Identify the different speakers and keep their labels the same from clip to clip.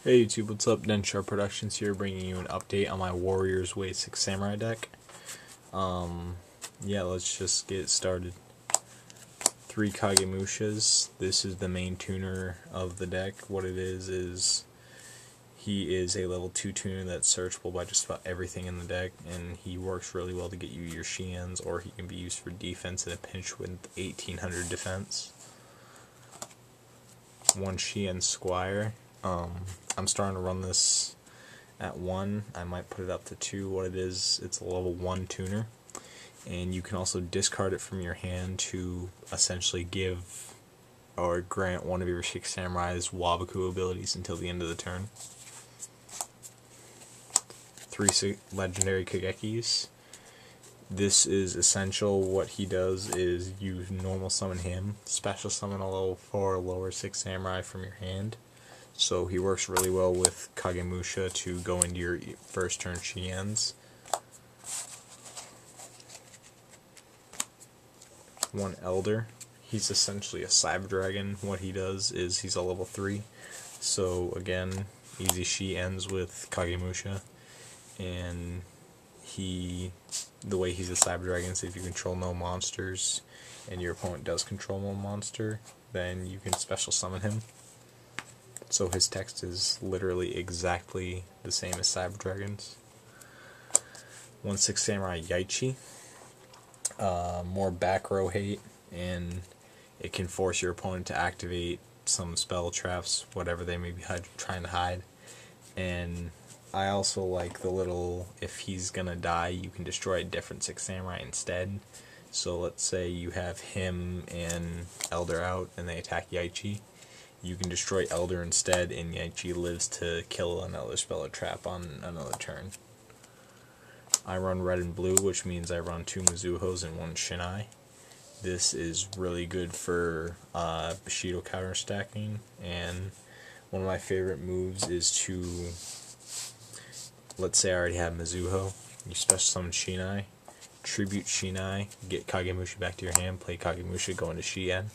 Speaker 1: Hey YouTube, what's up? Densha Productions here, bringing you an update on my Warriors Way 6 Samurai deck. Yeah, let's just get started. 3 Kagemushas. This is the main tuner of the deck. What it is he is a level 2 tuner that's searchable by just about everything in the deck, and he works really well to get you your Shiens, or he can be used for defense in a pinch with 1800 defense. 1 Shi En Squire. I'm starting to run this at 1. I might put it up to 2. What it is, it's a level 1 tuner. And you can also discard it from your hand to essentially give or grant one of your 6 Samurai's Wabaku abilities until the end of the turn. 3 legendary Kagekis. This is essential. What he does is you normal summon him, special summon a level 4 lower 6 Samurai from your hand. So he works really well with Kagemusha to go into your first turn Shiens. 1 Elder. He's essentially a Cyber Dragon. What he does is he's a level 3. So again, easy Shiens with Kagemusha. And the way he's a Cyber Dragon is if you control no monsters and your opponent does control one monster, then you can special summon him. So his text is literally exactly the same as Cyber Dragons. 1 6 Samurai Yaichi. More back row hate, and it can force your opponent to activate some spell traps, whatever they may be trying to hide. And I also like the little, if he's gonna die, you can destroy a different 6 Samurai instead. So let's say you have him and Elder out and they attack Yaichi. You can destroy Elder instead, and Yaichi lives to kill another spell or trap on another turn. I run red and blue, which means I run 2 Mizuhos and 1 Shinai. This is really good for Bushido counter stacking, and one of my favorite moves is to, let's say I already have Mizuho, you special summon Shinai, tribute Shinai, get Kagemusha back to your hand, play Kagemusha, go into Shi En.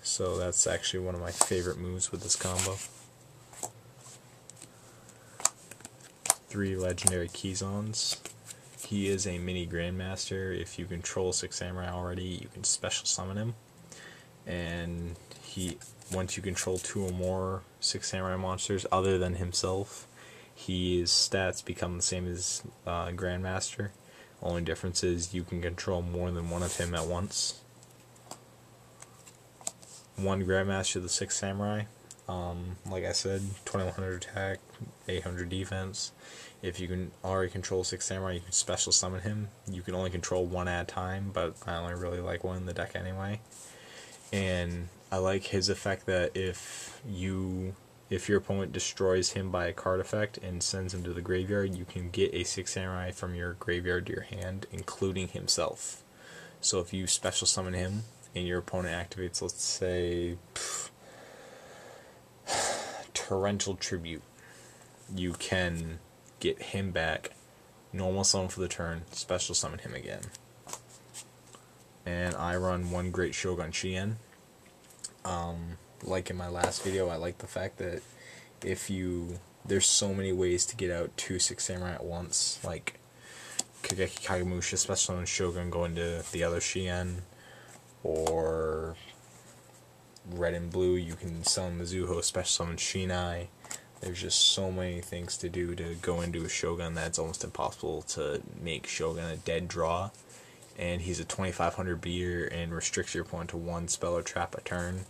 Speaker 1: So that's actually one of my favorite moves with this combo. 3 legendary Kizans. He is a mini Grandmaster. If you control 6 Samurai already, you can special summon him. And once you control 2 or more 6 Samurai monsters other than himself, his stats become the same as Grandmaster. Only difference is you can control more than one of him at once. 1 Grandmaster, the 6 Samurai. Like I said, 2100 attack, 800 defense. If you can already control 6 Samurai, you can special summon him. You can only control 1 at a time, but I only really like 1 in the deck anyway. And I like his effect that if your opponent destroys him by a card effect and sends him to the graveyard, you can get a 6 Samurai from your graveyard to your hand, including himself. So if you special summon him, and your opponent activates, let's say, Torrential Tribute, you can get him back, normal summon for the turn, special summon him again. And I run 1 Great Shogun Shien. Like in my last video, I like the fact that there's so many ways to get out 2 6 Samurai at once, like Kageki Kagemusha, special summon Shogun, go into the other Shien, or red and blue, you can summon Mizuho, special summon Shinai. There's just so many things to do to go into a Shogun that it's almost impossible to make Shogun a dead draw. And he's a 2500 beater and restricts your opponent to 1 spell or trap a turn.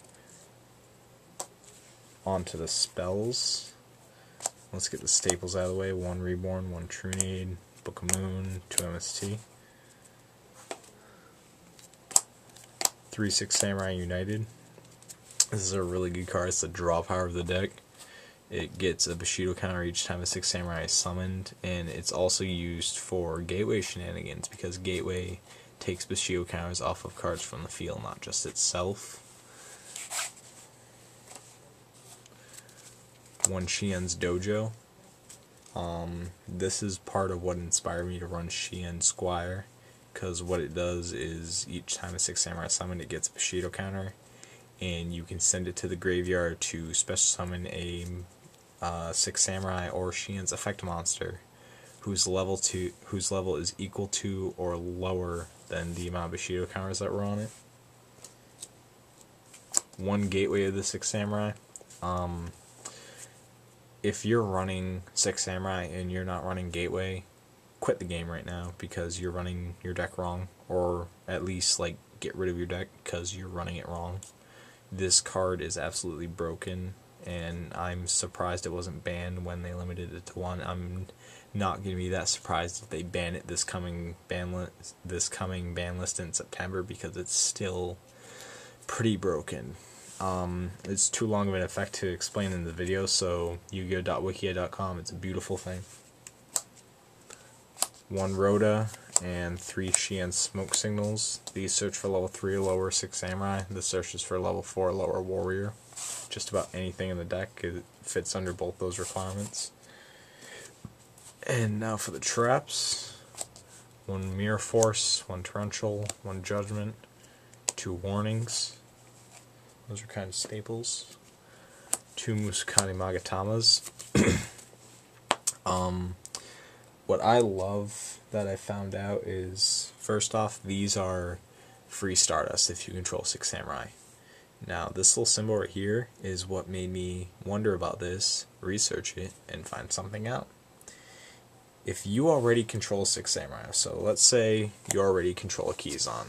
Speaker 1: On to the spells. Let's get the staples out of the way. 1 Reborn, 1 Trunade, Book of Moon, 2 MST. 3 6 Samurai United. This is a really good card. It's the draw power of the deck. It gets a Bushido counter each time a 6 Samurai is summoned, and it's also used for Gateway shenanigans, because Gateway takes Bushido counters off of cards from the field, not just itself. 1 Shien's Dojo. This is part of what inspired me to run Shi En Squire, because what it does is each time a 6 Samurai is summoned, it gets a Bushido counter, and you can send it to the graveyard to special summon a 6 Samurai or Shien's effect monster whose level is equal to or lower than the amount of Bushido counters that were on it. 1 gateway of the 6 Samurai. If you're running 6 Samurai and you're not running gateway, quit the game right now because you're running your deck wrong, or at least like get rid of your deck because you're running it wrong. This card is absolutely broken, and I'm surprised it wasn't banned when they limited it to 1. I'm not going to be that surprised if they ban it this coming ban list in September, because it's still pretty broken. It's too long of an effect to explain in the video, so yu-gi-oh.wikia.com. It's a beautiful thing. 1 Rhoda and 3 Shien smoke signals. These search for level 3 or lower 6 Samurai. This searches for level 4 or lower warrior. Just about anything in the deck, it fits under both those requirements. And now for the traps. 1 Mirror Force, 1 Torrential, 1 Judgment, 2 Warnings. Those are kind of staples. 2 Musakani Magatamas. What I love that I found out is, first off, these are free Stardust if you control 6 Samurai. Now, this little symbol right here is what made me wonder about this, research it, and find something out. If you already control 6 Samurai, so let's say you already control a Kizan,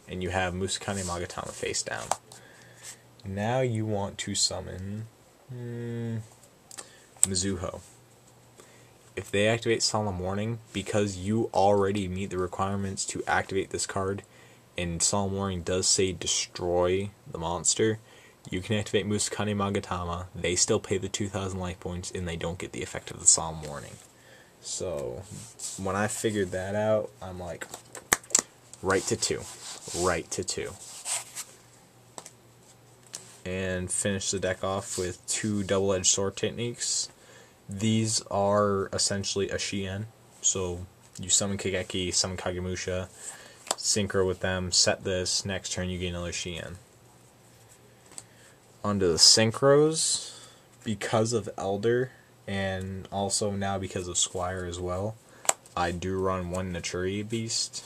Speaker 1: and you have Musakani Magatama face down. Now you want to summon Mizuho. If they activate Solemn Warning, because you already meet the requirements to activate this card, and Solemn Warning does say destroy the monster, you can activate Musakani Magatama, they still pay the 2,000 life points, and they don't get the effect of the Solemn Warning. So, when I figured that out, I'm like, right to 2. Right to 2. And finish the deck off with 2 double-edged sword techniques. These are essentially a Shi En. So you summon Kageki, summon Kagemusha, synchro with them, set this, next turn you get another Shi En. Onto the synchros, because of Elder, and also now because of Squire as well, I do run 1 Naturia Beast.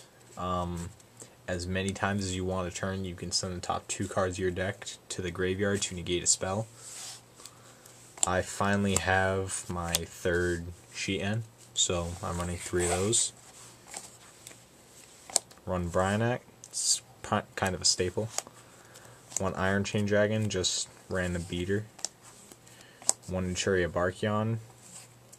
Speaker 1: As many times as you want a turn, you can send the top 2 cards of your deck to the graveyard to negate a spell. I finally have my 3rd Shi En, so I'm running 3 of those. Run Brionac, it's kind of a staple. 1 Iron Chain Dragon, just random beater. 1 Naturia Beast,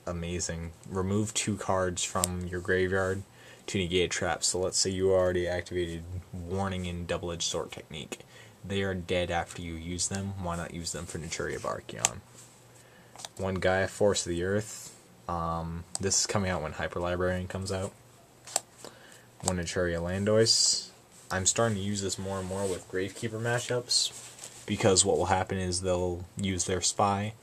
Speaker 1: amazing. Remove 2 cards from your graveyard to negate a trap. So let's say you already activated Warning and Double-Edged Sword technique. They are dead after you use them. Why not use them for Naturia Beast? 1 Gaia Force of the Earth. This is coming out when Hyper Librarian comes out. 1 Naturia Landois. I'm starting to use this more and more with Gravekeeper matchups, because what will happen is they'll use their Spy.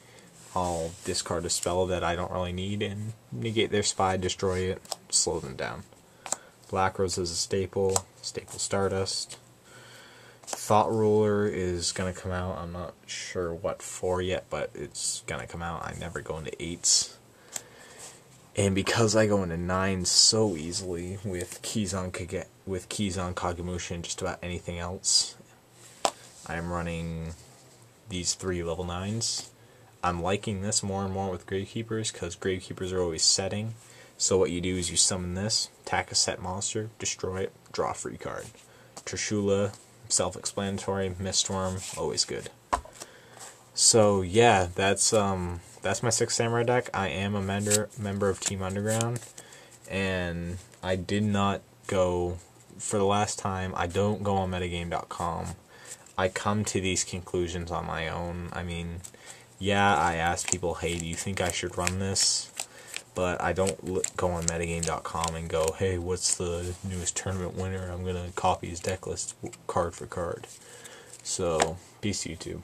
Speaker 1: I'll discard a spell that I don't really need and negate their Spy, destroy it, slow them down. Black Rose is a staple Stardust. Thought Ruler is going to come out. I'm not sure what for yet, but it's going to come out. I never go into 8s. And because I go into 9s so easily with Kizan, Kagemusha, and just about anything else, I'm running these 3 level 9s. I'm liking this more and more with Gravekeepers, because Gravekeepers are always setting. So what you do is you summon this, attack a set monster, destroy it, draw a free card. Trishula, self-explanatory. Mistworm, always good. So yeah, that's my 6 Samurai deck. I am a member of Team Underground, and I did not go, for the last time, I don't go on metagame.com. I come to these conclusions on my own. I mean, yeah, I ask people, hey, do you think I should run this? But I don't go on metagame.com and go, hey, what's the newest tournament winner? I'm going to copy his deck list card for card. So, peace YouTube.